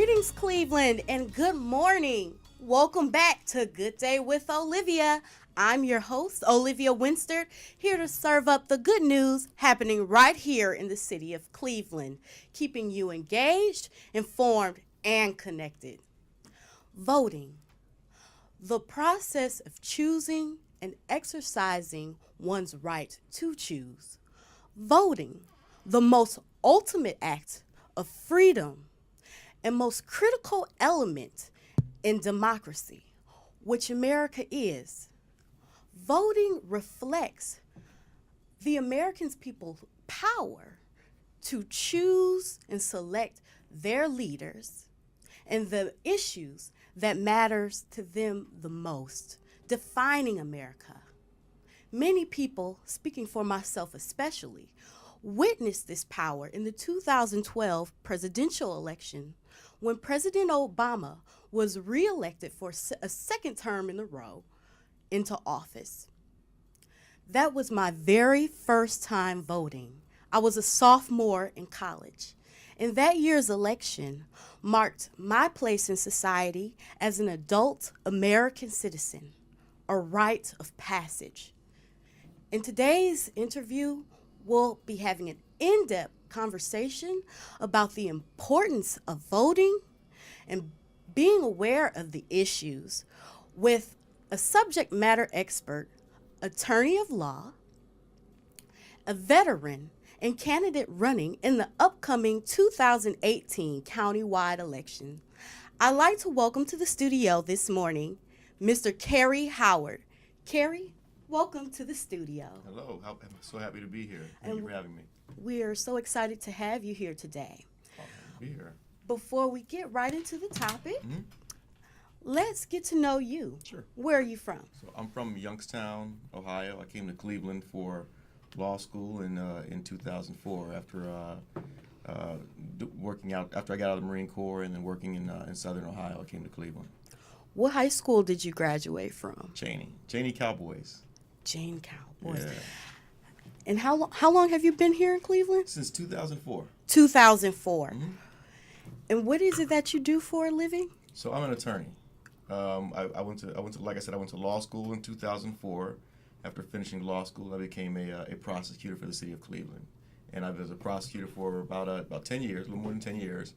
Greetings, Cleveland, and good morning. Welcome back to Good Day with Olivia. I'm your host, Olivia Winstead, here to serve up the good news happening right here in the city of Cleveland, keeping you engaged, informed, and connected. Voting, the process of choosing and exercising one's right to choose. Voting, the most ultimate act of freedom and most critical element in democracy, which America is. Voting reflects the American people's power to choose and select their leaders and the issues that matters to them the most, defining America. Many people, speaking for myself especially, witnessed this power in the 2012 presidential election when President Obama was reelected for a second term in a row into office. That was my very first time voting. I was a sophomore in college, and that year's election marked my place in society as an adult American citizen, a rite of passage. In today's interview, we'll be having an in-depth conversation about the importance of voting and being aware of the issues with a subject matter expert, attorney of law, a veteran, and candidate running in the upcoming 2018 countywide election. I'd like to welcome to the studio this morning Mr. Kerry Howard. Kerry, welcome to the studio. Hello, I'm so happy to be here. Thank you for having me. We are so excited to have you here today. Oh, be here. Before we get right into the topic, let's get to know you. Sure. Where are you from? So I'm from Youngstown, Ohio. I came to Cleveland for law school in 2004 after working out after I got out of the Marine Corps and then working in Southern Ohio. I came to Cleveland. What high school did you graduate from? Cheney Cowboys. Jane Cowboys. Yeah. And how long have you been here in Cleveland? Since 2004. 2004. And what is it that you do for a living? So I'm an attorney. I went to like I said, I went to law school in 2004. After finishing law school, I became a prosecutor for the city of Cleveland, and I was a prosecutor for about 10 years, a little more than 10 years,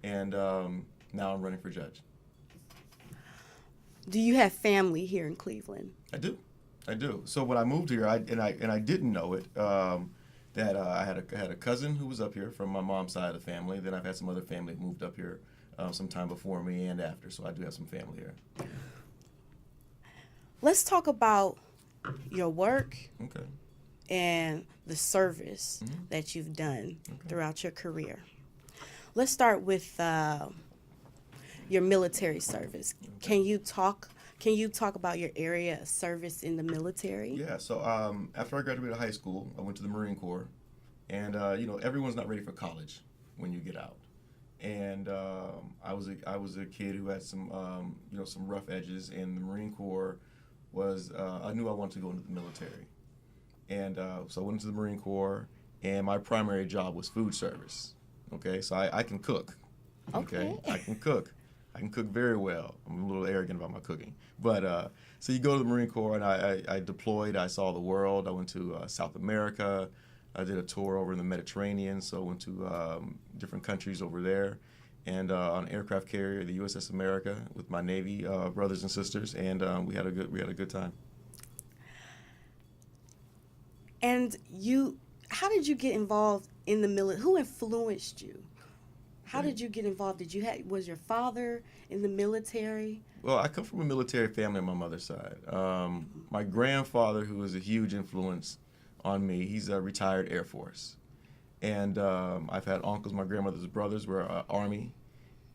and now I'm running for judge. Do you have family here in Cleveland? I do. So when I moved here, I didn't know it. That I had a cousin who was up here from my mom's side of the family. Then I've had some other family who moved up here sometime before me and after. So I do have some family here. Let's talk about your work Okay. and the service that you've done throughout your career. Let's start with your military service. Can you talk about your area of service in the military? Yeah. So after I graduated high school, I went to the Marine Corps, and everyone's not ready for college when you get out. And I was a kid who had some some rough edges, and the Marine Corps was I knew I wanted to go into the military, and so I went into the Marine Corps, and my primary job was food service. Okay, so I can cook. Okay, I can cook. I can cook very well. I'm a little arrogant about my cooking, but so you go to the Marine Corps, and I deployed. I saw the world. I went to South America. I did a tour over in the Mediterranean, so I went to different countries over there, and on an aircraft carrier, the USS America, with my Navy brothers and sisters, and we had a good time. And how did you get involved in the military? Who influenced you? How did you get involved? Was your father in the military? Well, I come from a military family on my mother's side. My grandfather, who was a huge influence on me, he's a retired Air Force. And I've had uncles, my grandmother's brothers were Army.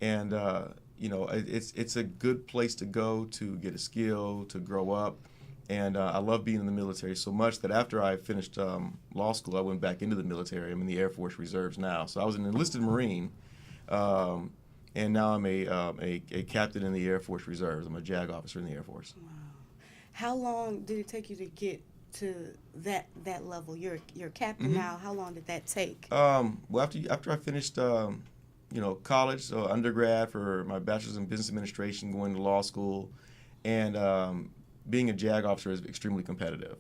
And, it's a good place to go to get a skill, to grow up. And I love being in the military so much that after I finished law school, I went back into the military. I'm in the Air Force Reserves now. So I was an enlisted Marine. And now I'm a captain in the Air Force Reserves. I'm a JAG officer in the Air Force. Wow. How long did it take you to get to that level? You're a captain now. How long did that take? Well, after I finished college, so undergrad for my bachelor's in business administration, going to law school, and being a JAG officer is extremely competitive.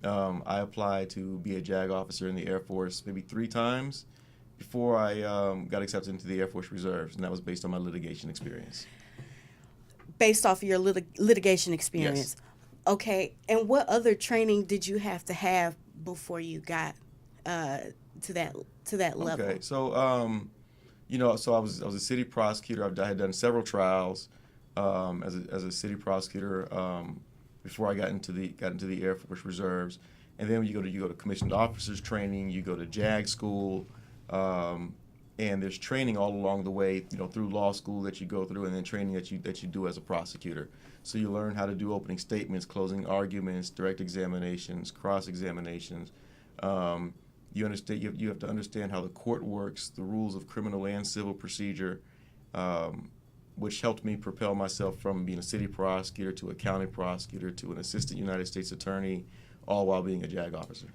I applied to be a JAG officer in the Air Force maybe 3 times before I got accepted into the Air Force Reserves, and that was based on my litigation experience. Based off of your litigation experience. Yes. Okay, and what other training did you have to have before you got to that level? Okay, so so I was a city prosecutor. I had done several trials as a city prosecutor before I got into the Air Force Reserves, and then you go to commissioned officers training. You go to JAG school, and there's training all along the way, through law school that you go through, and then training that you do as a prosecutor. So you learn how to do opening statements, closing arguments, direct examinations, cross examinations. You understand. You have to understand how the court works, the rules of criminal and civil procedure, which helped me propel myself from being a city prosecutor to a county prosecutor to an assistant United States attorney, all while being a JAG officer.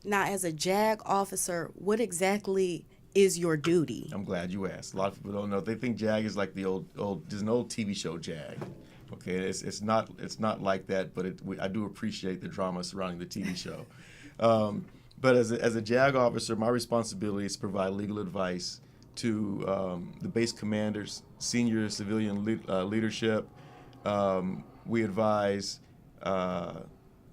Now, as a JAG officer, what exactly is your duty? I'm glad you asked. A lot of people don't know. They think JAG is like the old. There's an old TV show JAG. Okay, it's not like that, but I do appreciate the drama surrounding the TV show. But as a JAG officer, my responsibility is to provide legal advice to the base commanders, senior civilian leadership. We advise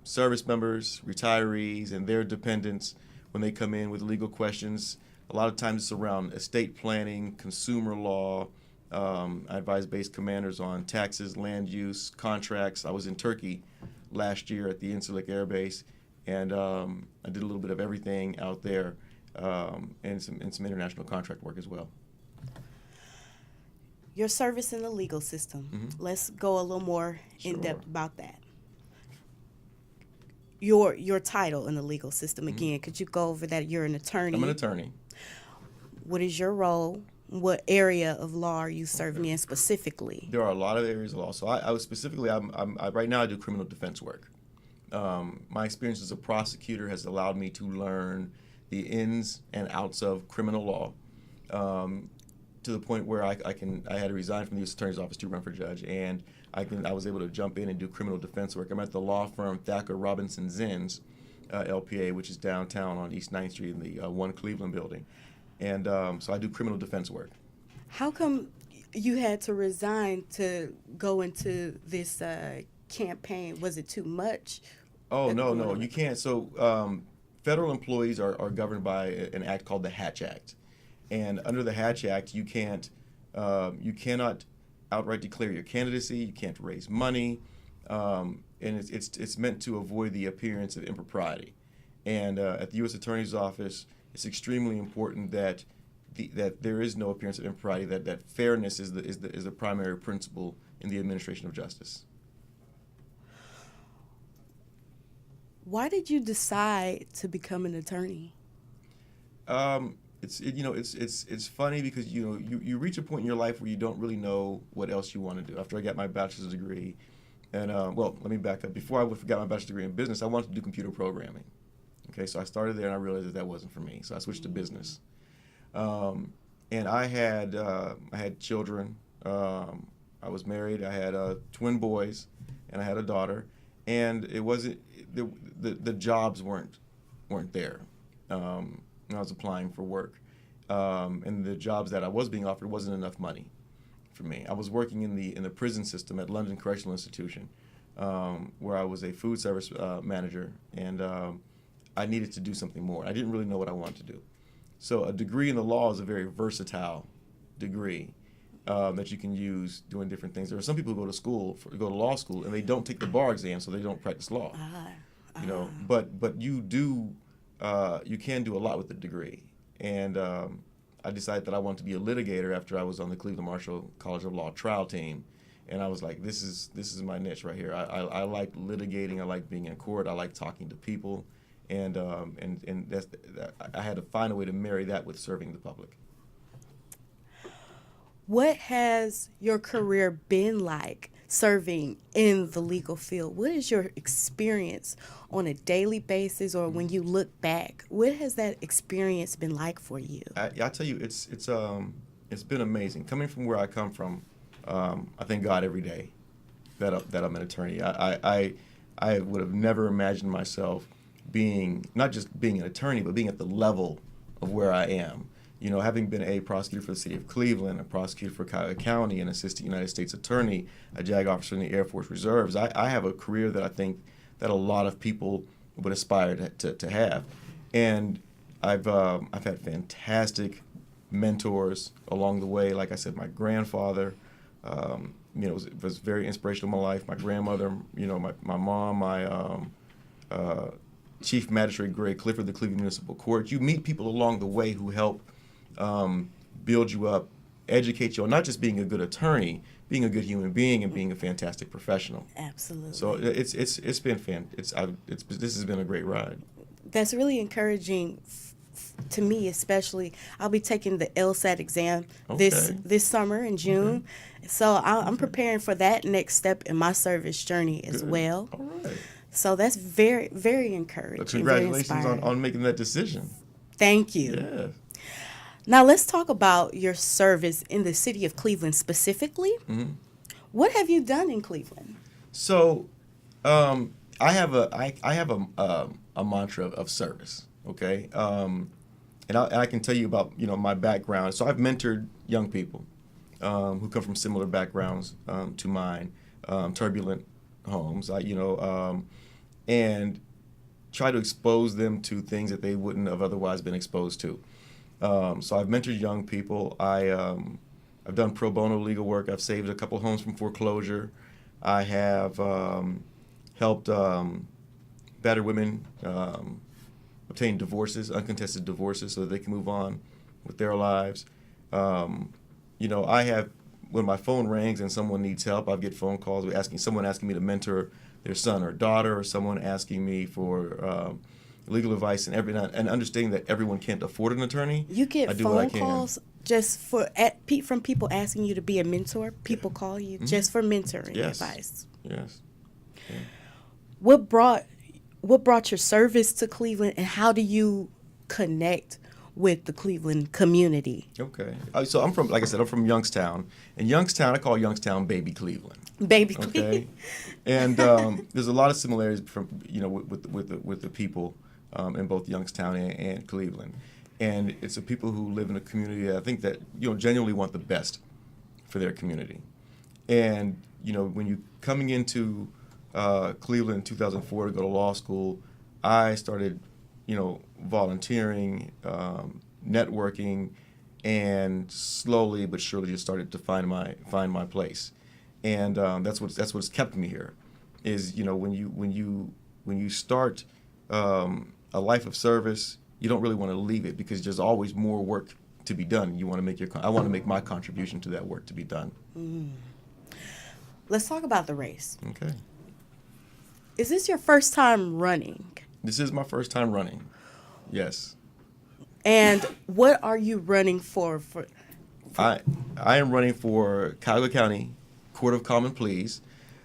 service members, retirees, and their dependents when they come in with legal questions. A lot of times it's around estate planning, consumer law. I advise base commanders on taxes, land use, contracts. I was in Turkey last year at the Incirlik Air Base, and I did a little bit of everything out there, and some international contract work as well. Your service in the legal system. Mm-hmm. Let's go a little more Sure. in depth about that. Your title in the legal system again. Could you go over that? You're an attorney. I'm an attorney. What is your role? What area of law are you serving in specifically? There are a lot of areas of law. So I was specifically, right now I do criminal defense work. My experience as a prosecutor has allowed me to learn the ins and outs of criminal law, to the point where I had to resign from the U.S. Attorney's Office to run for judge, and I was able to jump in and do criminal defense work. I'm at the law firm Thacker Robinson Zins, LPA, which is downtown on East 9th Street in the One Cleveland building, and so I do criminal defense work. How come you had to resign to go into this campaign? Was it too much? Oh, no, you can't. So federal employees are governed by an act called the Hatch Act. And under the Hatch Act, you cannot outright declare your candidacy. You can't raise money, and it's meant to avoid the appearance of impropriety. And at the U.S. Attorney's Office, it's extremely important that there is no appearance of impropriety. That fairness is the primary principle in the administration of justice. Why did you decide to become an attorney? It's funny because you reach a point in your life where you don't really know what else you want to do. After I got my bachelor's degree, and let me back up. Before I got my bachelor's degree in business, I wanted to do computer programming. Okay, so I started there and I realized that wasn't for me. So I switched to business, and I had children. I was married. I had twin boys, and I had a daughter, and it wasn't the jobs weren't there. I was applying for work, and the jobs that I was being offered wasn't enough money for me. I was working in the prison system at London Correctional Institution, where I was a food service manager, and I needed to do something more. I didn't really know what I wanted to do. So a degree in the law is a very versatile degree that you can use doing different things. There are some people who go to law school, and they don't take the bar exam, so they don't practice law. But you do. You can do a lot with the degree, and I decided that I wanted to be a litigator after I was on the Cleveland Marshall College of Law trial team, and I was like, this is my niche right here. I like litigating. I like being in court. I like talking to people, and I had to find a way to marry that with serving the public. What has your career been like serving in the legal field? What is your experience on a daily basis, or when you look back? What has that experience been like for you? I tell you, it's been amazing. Coming from where I come from, I thank God every day that I'm an attorney. I would have never imagined myself not just being an attorney, but being at the level of where I am. Having been a prosecutor for the city of Cleveland, a prosecutor for Cuyahoga County, an assistant United States attorney, a JAG officer in the Air Force Reserves, I have a career that I think that a lot of people would aspire to have. And I've had fantastic mentors along the way. Like I said, my grandfather, was very inspirational in my life. My grandmother, my mom, my Chief Magistrate Greg Clifford, the Cleveland Municipal Court. You meet people along the way who help build you up, educate you on not just being a good attorney, being a good human being, and being a fantastic professional. Absolutely. So it's been this has been a great ride. That's really encouraging to me, especially. I'll be taking the LSAT exam this summer in June. Okay. So I'm preparing for that next step in my service journey as well. All right. So that's very, very encouraging. Well, congratulations on making that decision. Thank you. Yeah. Now let's talk about your service in the city of Cleveland specifically. Mm-hmm. What have you done in Cleveland? So, I have a mantra of service. Okay, and I can tell you about my background. So I've mentored young people who come from similar backgrounds to mine, turbulent homes. And try to expose them to things that they wouldn't have otherwise been exposed to. So I've mentored young people. I've done pro bono legal work. I've saved a couple homes from foreclosure. I have helped battered women obtain divorces, uncontested divorces, so that they can move on with their lives. I have, when my phone rings and someone needs help, I get phone calls someone asking me to mentor their son or daughter, or someone asking me for legal advice, and understanding that everyone can't afford an attorney. You get phone calls just from people asking you to be a mentor. People call you just for mentoring advice. Yes. Yeah. What brought your service to Cleveland, and how do you connect with the Cleveland community? Okay. So I'm from Youngstown. And Youngstown, I call Youngstown Baby Cleveland. Baby okay? Cleveland. And there's a lot of similarities from with the people in both Youngstown and Cleveland. And it's the people who live in a community that I think that genuinely want the best for their community. And when you coming into Cleveland in 2004 to go to law school, I started volunteering, networking, and slowly but surely just started to find my place. And that's what's kept me here, is when you start a life of service, you don't really want to leave it, because there's always more work to be done. I want to make my contribution to that work to be done. Let's talk about the race. Okay. Is this your first time running? This is my first time running. Yes. And what are you running for? I am running for Cuyahoga County Court of Common Pleas.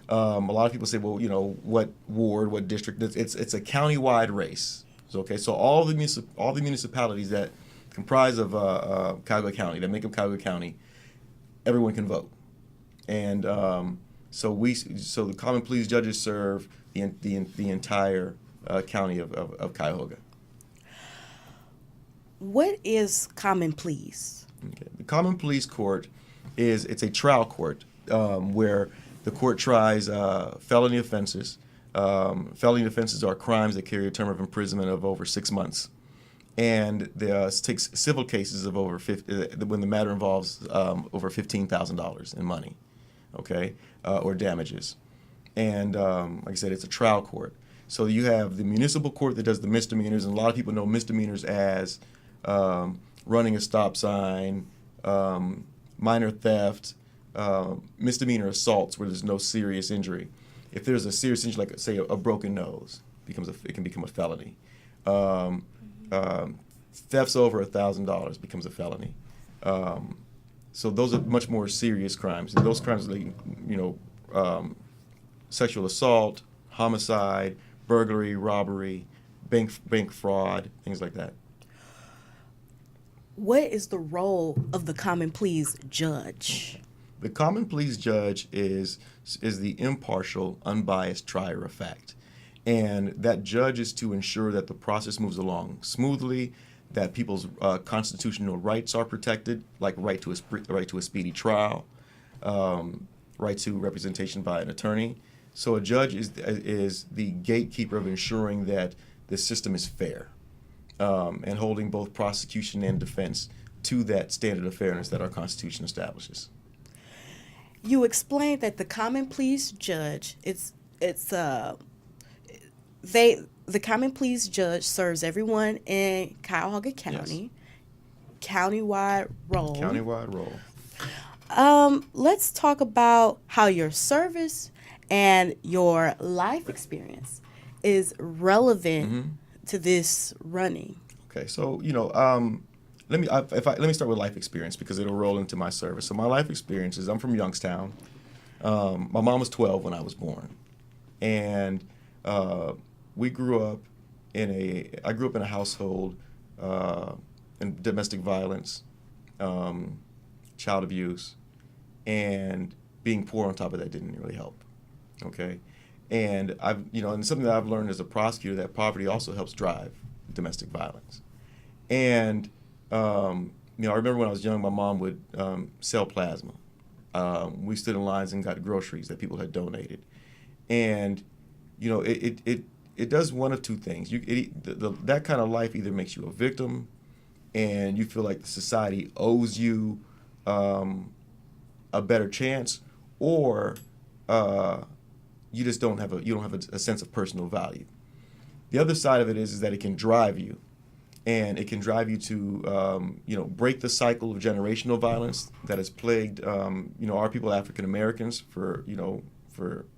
A lot of people say, well, what ward, what district? It's a county-wide race. So all the municipalities that comprise of Cuyahoga County, that make up Cuyahoga County, everyone can vote. And so the Common Pleas judges serve the entire county of Cuyahoga. What is Common Pleas? Okay. The Common Pleas Court it's a trial court where the court tries felony offenses. Felony offenses are crimes that carry a term of imprisonment of over 6 months, and takes civil cases of over when the matter involves over $15,000 in money, okay, or damages. And like I said, it's a trial court. So you have the municipal court that does the misdemeanors, and a lot of people know misdemeanors as running a stop sign, minor theft, misdemeanor assaults where there's no serious injury. If there's a serious injury, like say a broken nose, it can become a felony. Thefts over $1,000 becomes a felony. So those are much more serious crimes, and those crimes, sexual assault, homicide, burglary, robbery, bank fraud, things like that. What is the role of the common pleas judge? The common pleas judge is the impartial, unbiased trier of fact. And that judge is to ensure that the process moves along smoothly, that people's constitutional rights are protected, like right to a speedy trial, right to representation by an attorney. So a judge is the gatekeeper of ensuring that the system is fair, and holding both prosecution and defense to that standard of fairness that our Constitution establishes. You explained that the common pleas judge, the common pleas judge serves everyone in Cuyahoga County, Yes. countywide role. Countywide role. Let's talk about how your service and your life experience is relevant to this running. Okay, so let me start with life experience because it'll roll into my service. So my life experience is I'm from Youngstown. My mom was 12 when I was born, and I grew up in a household in domestic violence, child abuse, and being poor on top of that didn't really help. Okay, and and something that I've learned as a prosecutor, that poverty also helps drive domestic violence. And I remember when I was young, my mom would sell plasma. We stood in lines and got groceries that people had donated, and it does one of two things. That kind of life either makes you a victim, and you feel like the society owes you a better chance, or you just don't have a sense of personal value. The other side of it is that it can drive you, and it can drive you to break the cycle of generational violence that has plagued our people, African Americans, for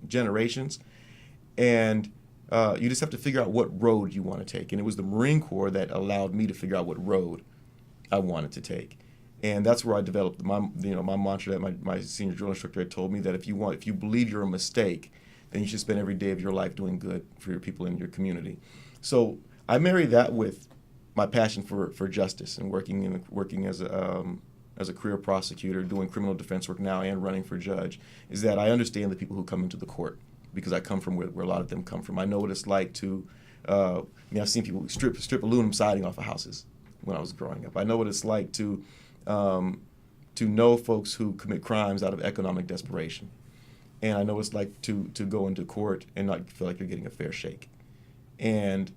generations, and you just have to figure out what road you want to take. And it was the Marine Corps that allowed me to figure out what road I wanted to take. And that's where I developed my mantra that my senior drill instructor had told me, that if you believe you're a mistake, then you should spend every day of your life doing good for your people in your community. So I marry that with my passion for justice and working as a career prosecutor, doing criminal defense work now and running for judge, is that I understand the people who come into the court, because I come from where a lot of them come from. I know what it's like to, I've seen people strip aluminum siding off of houses when I was growing up. I know what it's like to know folks who commit crimes out of economic desperation. And I know what it's like to go into court and not feel like you're getting a fair shake. And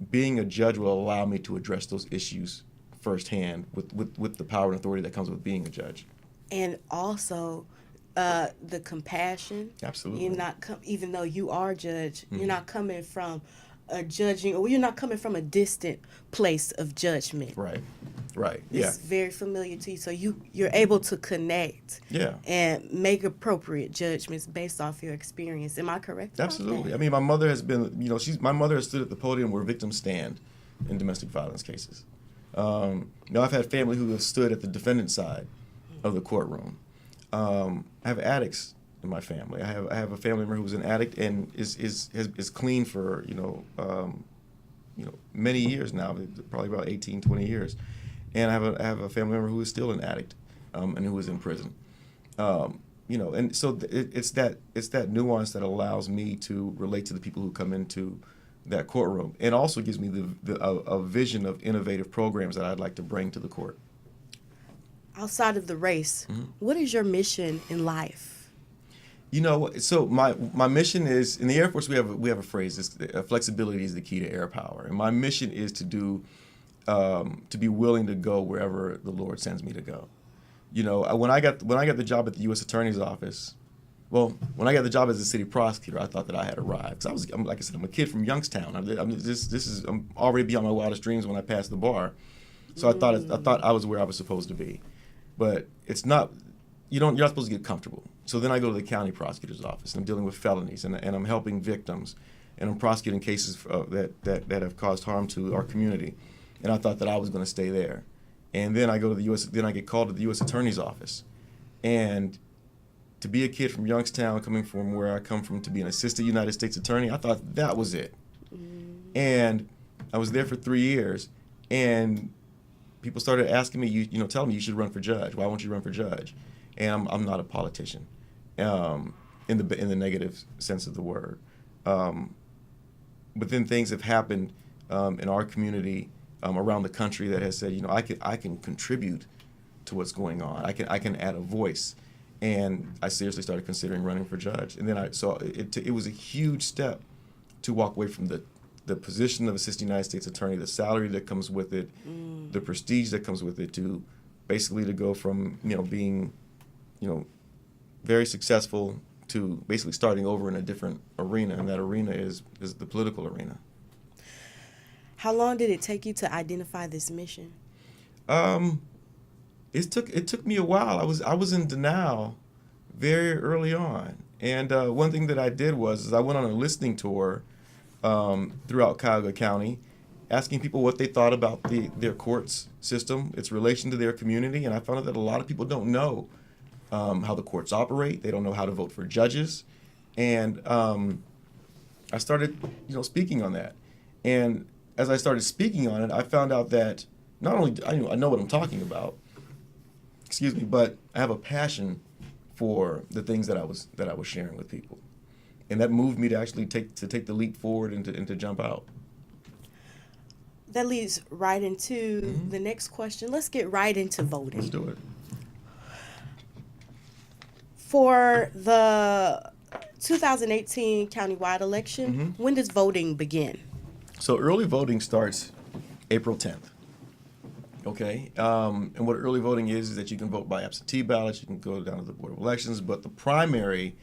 being a judge will allow me to address those issues firsthand with the power and authority that comes with being a judge. And also the compassion. Absolutely. You're not even though you are a judge, you're not coming from a judging, or you're not coming from a distant place of judgment. Right. Yeah. It's very familiar to you, so you're able to connect. Yeah. And make appropriate judgments based off your experience. Am I correct? Absolutely. I mean, my mother has been, my mother has stood at the podium where victims stand in domestic violence cases. I've had family who have stood at the defendant's side of the courtroom. I have addicts in my family. I have a family member who's an addict and is clean for many years now, probably about 18, 20 years, and I have a family member who is still an addict, and who is in prison. And so it's that nuance that allows me to relate to the people who come into that courtroom, and also gives me a vision of innovative programs that I'd like to bring to the court. Outside of the race, what is your mission in life? So my mission is, in the Air Force we have a phrase, flexibility is the key to air power, and my mission is to be willing to go wherever the Lord sends me to go. When I got the job at the U.S. Attorney's Office, when I got the job as a city prosecutor, I thought that I had arrived. 'Cause like I said, I'm a kid from Youngstown. I'm already beyond my wildest dreams when I passed the bar, so I thought I was where I was supposed to be, but it's not. You're not supposed to get comfortable. So then I go to the county prosecutor's office, and I'm dealing with felonies, and I'm helping victims, and I'm prosecuting cases that have caused harm to our community, and I thought that I was going to stay there, and then I go to then I get called to the U.S. Attorney's office, and to be a kid from Youngstown, coming from where I come from, to be an assistant United States attorney, I thought that was it. And I was there for 3 years, and people started asking me, telling me you should run for judge. Why won't you run for judge? And I'm not a politician, in the negative sense of the word. But then things have happened in our community, around the country, that has said, I can contribute to what's going on. I can add a voice, and I seriously started considering running for judge. And then it was a huge step to walk away from the position of assistant United States attorney, the salary that comes with it, the prestige that comes with it, to basically to go from being very successful to basically starting over in a different arena, and that arena is the political arena. How long did it take you to identify this mission? It took me a while. I was in denial very early on, and one thing that I did was I went on a listening tour throughout Cuyahoga County, asking people what they thought about their courts system, its relation to their community, and I found out that a lot of people don't know how the courts operate. They don't know how to vote for judges, and I started, speaking on that. And as I started speaking on it, I found out that not only I know what I'm talking about, but I have a passion for the things that I was sharing with people, and that moved me to actually take the leap forward and to jump out. That leads right into the next question. Let's get right into voting. Let's do it. For the 2018 countywide election, when does voting begin? So early voting starts April 10th. Okay, and what early voting is that you can vote by absentee ballots. You can go down to the Board of Elections, but the primary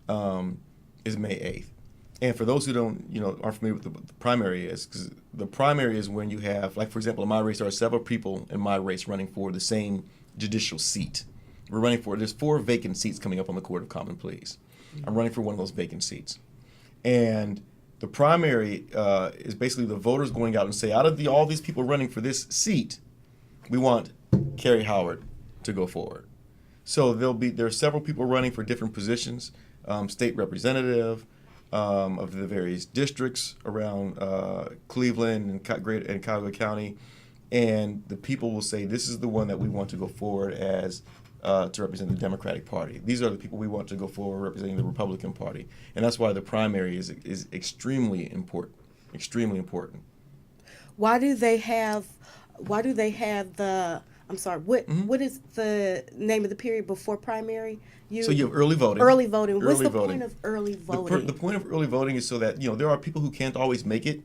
is May 8th. And for those who aren't familiar with what the primary is, because the primary is when you have, like, for example, in my race, there are several people in my race running for the same judicial seat. There's 4 vacant seats coming up on the Court of Common Pleas. I'm running for one of those vacant seats. And the primary is basically the voters going out and say, out of all these people running for this seat, we want Kerry Howard to go forward. So there are several people running for different positions, state representative of the various districts around Cleveland and Cuyahoga County, and the people will say, this is the one that we want to go forward as to represent the Democratic Party. These are the people we want to go forward representing the Republican Party, and that's why the primary is extremely important. Extremely important. Why do they have the? I'm sorry. What is the name of the period before primary? So you have early voting. Early voting. What's the point of early voting? The point of early voting is so that there are people who can't always make it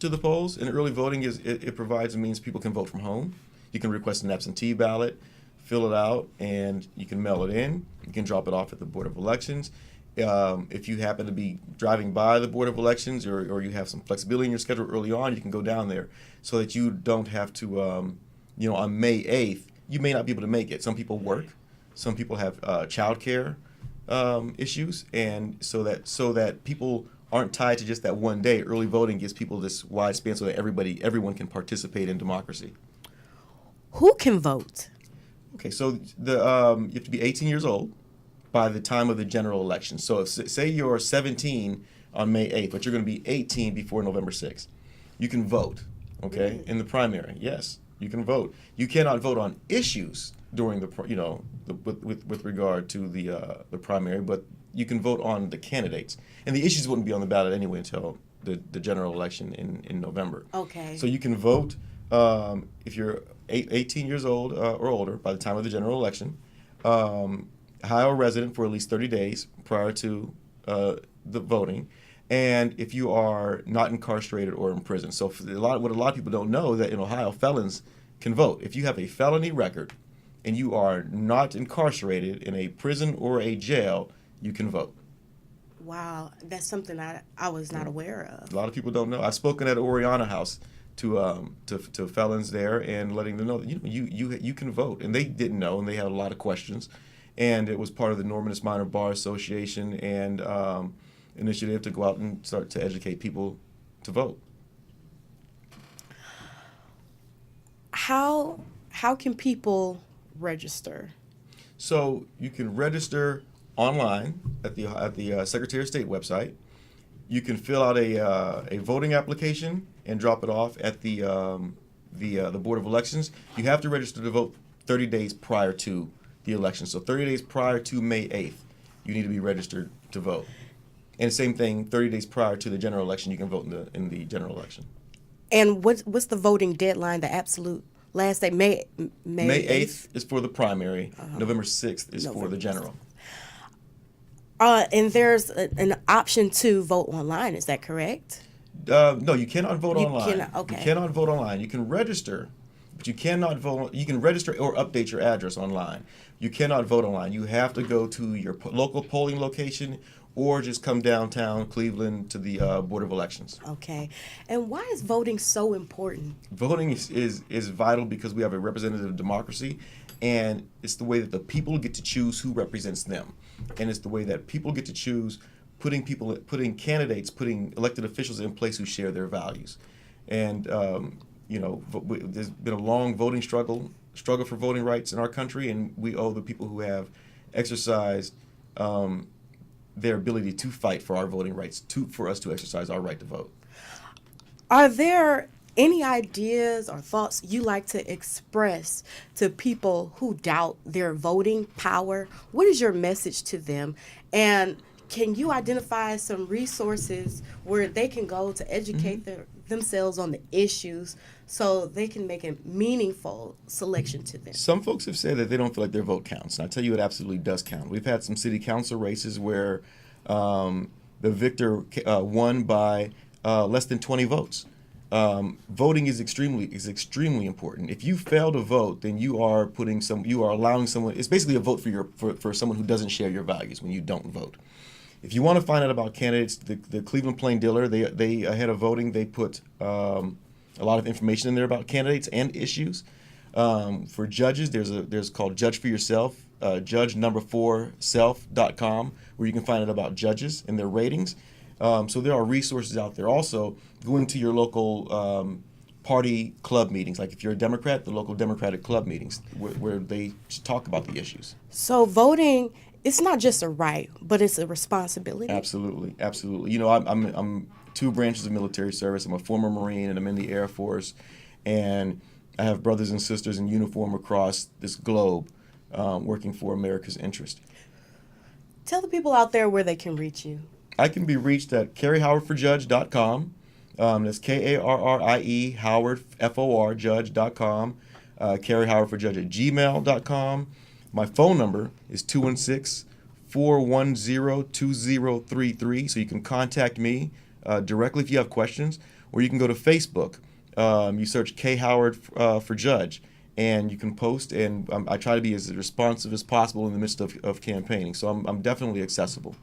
to the polls, and early voting it provides a means people can vote from home. You can request an absentee ballot, fill it out, and you can mail it in. You can drop it off at the Board of Elections. If you happen to be driving by the Board of Elections, or you have some flexibility in your schedule early on, you can go down there so that you don't have to, on May 8th, you may not be able to make it. Some people work. Some people have childcare issues, and so that people aren't tied to just that one day. Early voting gives people this wide span so that everyone can participate in democracy. Who can vote? Okay, so you have to be 18 years old by the time of the general election. So say you're 17 on May 8th, but you're going to be 18 before November 6th. You can vote, okay, in the primary. Yes, you can vote. You cannot vote on issues during with regard to the primary, but you can vote on the candidates. And the issues wouldn't be on the ballot anyway until the general election in November. Okay. So you can vote if you're 18 years old or older by the time of the general election, Ohio resident for at least 30 days prior to the voting, and if you are not incarcerated or in prison. So what a lot of people don't know that in Ohio, felons can vote. If you have a felony record and you are not incarcerated in a prison or a jail, you can vote. Wow, that's something I was not aware of. A lot of people don't know. I've spoken at Oriana House to felons there and letting them know that you can vote, and they didn't know, and they had a lot of questions, and it was part of the Normanist Minor Bar Association and initiative to go out and start to educate people to vote. How can people register? So you can register online at the Secretary of State website. You can fill out a voting application and drop it off at the Board of Elections. You have to register to vote 30 days prior to the election. So 30 days prior to May 8th, you need to be registered to vote. And same thing, 30 days prior to the general election, you can vote in the general election. And what's the voting deadline, the absolute last day? May 8th is for the primary. November 6th is for the general. And there's an option to vote online. Is that correct? No, you cannot vote online. Okay. You cannot vote online. You can register, but you cannot vote. You can register or update your address online. You cannot vote online. You have to go to your local polling location or just come downtown Cleveland to the Board of Elections. Okay. And why is voting so important? Voting is vital because we have a representative democracy, and it's the way that the people get to choose who represents them. And it's the way that people get to choose putting candidates, putting elected officials in place who share their values. And, there's been a long voting struggle for voting rights in our country, and we owe the people who have exercised their ability to fight for our voting rights, for us to exercise our right to vote. Are there any ideas or thoughts you like to express to people who doubt their voting power? What is your message to them? And can you identify some resources where they can go to educate themselves on the issues so they can make a meaningful selection to them? Some folks have said that they don't feel like their vote counts, and I tell you it absolutely does count. We've had some city council races where the victor won by less than 20 votes. Voting is extremely important. If you fail to vote, then you are allowing someone. It's basically a vote for someone who doesn't share your values when you don't vote. If you want to find out about candidates, the Cleveland Plain Dealer, they ahead of voting, they put a lot of information in there about candidates and issues. For judges, there's called Judge for Yourself, judge4self.com, where you can find out about judges and their ratings. So there are resources out there. Also, going to your local party club meetings, like if you're a Democrat, the local Democratic club meetings, where they talk about the issues. So voting, it's not just a right, but it's a responsibility. Absolutely. You know, I'm two branches of military service. I'm a former Marine and I'm in the Air Force, and I have brothers and sisters in uniform across this globe working for America's interest. Tell the people out there where they can reach you. I can be reached at kerryhowardforjudge.com. That's Karrie Howard FOR Judge.com. kerryhowardforjudge@gmail.com. My phone number is 216-410-2033, so you can contact me directly if you have questions, or you can go to Facebook. You search K. Howard for Judge, and you can post, and I try to be as responsive as possible in the midst of campaigning, so I'm definitely accessible.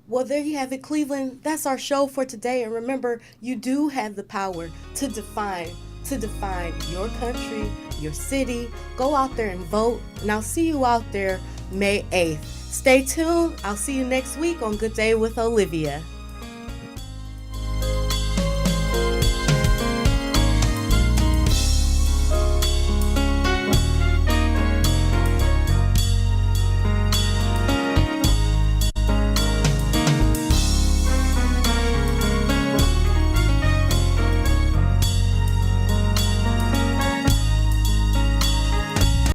Well, there you have it, Cleveland. That's our show for today. And remember, you do have the power to define your country, your city. Go out there and vote. And I'll see you out there May 8th. Stay tuned. I'll see you next week on Good Day with Olivia.